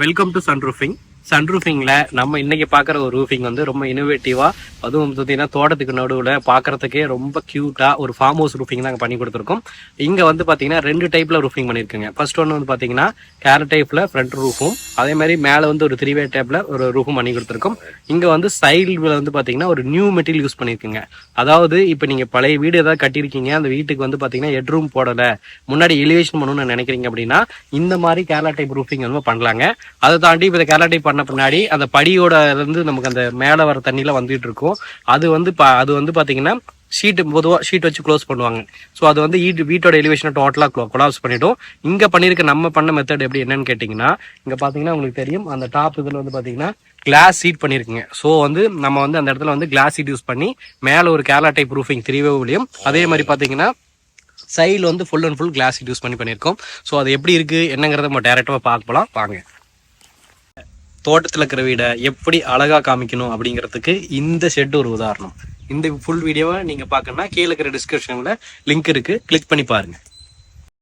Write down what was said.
Welcome to சன்ரூஃபிங். சன்ரூஃபிங்ல நம்ம இன்னைக்கு பாக்குற ஒரு ரூஃபிங் வந்து ரொம்ப இனோவேட்டிவா, அதுவும் பார்த்தீங்கன்னா தோட்டத்துக்கு நடுவில் பார்க்கறதுக்கே ரொம்ப கியூட்டா ஒரு ஃபார்ம் ஹவுஸ் ரூஃபிங் நாங்கள் பண்ணி கொடுத்துருக்கோம். இங்க வந்து பாத்தீங்கன்னா 2 டைப்ல ரூஃபிங் பண்ணிருக்கோங்க. ஃபர்ஸ்ட் ஒன்று வந்து பாத்தீங்கன்னா கேரட் டைப்ல ஃப்ரண்ட் ரூஃபும், அதே மாதிரி மேலே வந்து ஒரு 3-way டைப்ல ஒரு ரூஃபும் பண்ணி கொடுத்துருக்கோம். இங்க வந்து சைடில் வந்து பாத்தீங்கன்னா ஒரு நியூ மெட்டீரியல் யூஸ் பண்ணிருக்குங்க. அதாவது இப்போ நீங்க பழைய வீடு ஏதாவது கட்டியிருக்கீங்க, அந்த வீட்டுக்கு வந்து பாத்தீங்கன்னா ஹெட்ரூம் போடல, முன்னாடி எலிவேஷன் பண்ணணும்னு நினைக்கிறீங்க அப்படின்னா இந்த மாதிரி கேரளா டைப் ரூஃபிங் வந்து பண்ணலாங்க. அதை தாண்டி இப்போ கேரளா டைப் பண்ண பின்னாடி அந்த படியோட இருந்து நமக்கு அந்த மேலே வர தண்ணியில வந்துட்டு இருக்கும். அது வந்து பாத்தீங்கன்னா பொதுவாக ஷீட் வச்சு க்ளோஸ் பண்ணுவாங்க. ஸோ அது வந்து வீட்டோட எலிவேஷனை டோட்டலாக கொலாப்ஸ் பண்ணிட்டோம். இங்கே பண்ணியிருக்க நம்ம பண்ண மெத்தட் எப்படி என்னன்னு கேட்டிங்கன்னா, இங்கே பார்த்தீங்கன்னா உங்களுக்கு தெரியும், அந்த டாப் இதில் வந்து பார்த்தீங்கன்னா கிளாஸ் சீட் பண்ணியிருக்குங்க. ஸோ வந்து நம்ம வந்து அந்த இடத்துல வந்து கிளாஸ் சீட் யூஸ் பண்ணி மேலே ஒரு கேரளா டைப் ரூஃபிங் 3-way அதே மாதிரி பார்த்தீங்கன்னா சைடில் வந்து full and full glass seat use பண்ணியிருக்கோம். ஸோ அது எப்படி இருக்குது என்னங்கிறத நம்ம டேரெக்டாக பார்க்கலாம் வாங்க. தோட்டத்தில் இருக்கிற வீடை எப்படி அழகா காமிக்கணும் அப்படிங்கிறதுக்கு இந்த ஷெட் ஒரு உதாரணம். இந்த ஃபுல் வீடியோவை நீங்க பார்க்கணும்னா கீழே இருக்கிற டிஸ்கிரிப்ஷன்ல லிங்க் இருக்கு, கிளிக் பண்ணி பாருங்க.